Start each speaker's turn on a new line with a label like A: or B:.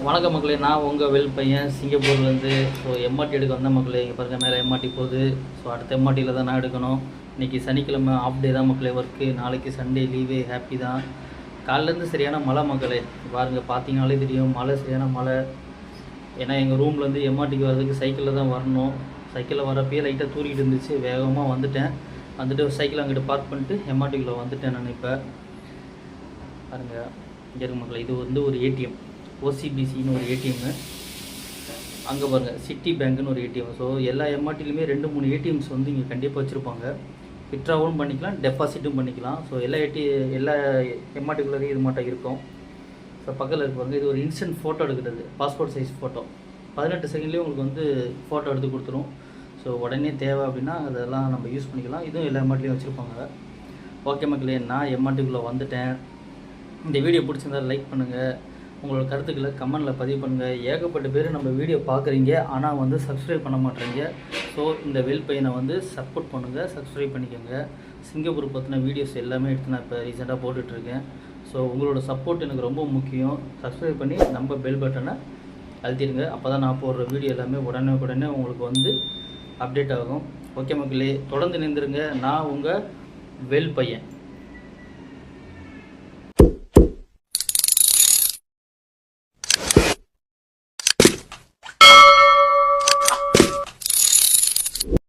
A: வணக்கம் மக்களே, நான் உங்கள் வெல் பையன் சிங்கப்பூர்லேருந்து. ஸோ எம்ஆர்டி எடுக்க வந்த மக்களே, இங்கே பாருங்கள் மேலே எம்ஆர்டி போகுது. ஸோ அடுத்த எம்ஆர்டியில் தான் நான் எடுக்கணும். இன்றைக்கி சனிக்கிழமை ஆஃப் டே தான் மக்களே ஒர்க்கு. நாளைக்கு சண்டே லீவு, ஹாப்பி தான். காலிலேருந்து சரியான மழை மக்களே, பாருங்கள் பார்த்தீங்கனாலே தெரியும், மழை சரியான மழை. ஏன்னா எங்கள் ரூம்லேருந்து எம்ஆர்டிக்கு வர்றதுக்கு சைக்கிளில் தான் வரணும். சைக்கிளில் வரப்பயே லைட்டாக தூரிக்கிட்டு இருந்துச்சு, வேகமாக வந்துட்டு சைக்கிள் அங்கிட்டு பார்க் பண்ணிட்டு எம்ஆர்டிக்குள்ளே வந்துட்டேன் நான். இப்போ பாருங்கள் இங்கே இருக்கு மக்களே, இது வந்து ஒரு ஏடிஎம், ஓசிபிசின்னு ஒரு ஏடிஎம்மு. அங்கே பாருங்கள் சிட்டி பேங்க்குன்னு ஒரு ஏடிஎம். ஸோ எல்லா எம்ஆர்டிலையுமே 2-3 ஏடிஎம்ஸ் வந்து இங்கே கண்டிப்பாக வச்சுருப்பாங்க. வித்ட்ராவும் பண்ணிக்கலாம், டெபாசிட்டும் பண்ணிக்கலாம். ஸோ எல்லா எம்ஆர்டிக்குள்ளரையும் இது மட்டும் இருக்கும். ஸோ பக்கத்தில் இருக்கு பாருங்கள், இது ஒரு இன்ஸ்டன்ட் ஃபோட்டோ எடுக்கிறது, பாஸ்போர்ட் சைஸ் ஃபோட்டோ. 18 செகண்ட்லேயே உங்களுக்கு வந்து ஃபோட்டோ எடுத்து கொடுத்துரும். ஸோ உடனே தேவை அப்படின்னா அதெல்லாம் நம்ம யூஸ் பண்ணிக்கலாம். இதுவும் எல்லா எம்ஆர்டிலையும் வச்சுருப்பாங்க. ஓகே மக்களே, நான் எம்ஆர்டிக்குள்ளே வந்துட்டேன். இந்த வீடியோ பிடிச்சிருந்தால் லைக் பண்ணுங்கள், உங்களோட கருத்துக்களை கமெண்டில் பதிவு பண்ணுங்கள். ஏகப்பட்ட பேர் நம்ம வீடியோ பார்க்குறீங்க, ஆனால் வந்து சப்ஸ்கிரைப் பண்ண மாட்டேறீங்க. ஸோ இந்த வெல் பையனை வந்து சப்போர்ட் பண்ணுங்கள், சப்ஸ்கிரைப் பண்ணிக்கோங்க. சிங்கப்பூர் பற்றின வீடியோஸ் எல்லாமே எடுத்து நான் இப்போ ரீசெண்டாக போட்டுட்ருக்கேன். ஸோ உங்களோட சப்போர்ட் எனக்கு ரொம்ப முக்கியம். சப்ஸ்கிரைப் பண்ணி நம்ம பெல் பட்டனை அழுத்திடுங்க. அப்போ தான் நான் போடுற வீடியோ எல்லாமே உடனே உங்களுக்கு வந்து அப்டேட் ஆகும். ஓகே மக்களே, தொடர்ந்து நின்றுருங்க. நான் உங்கள் வெல் பையன்.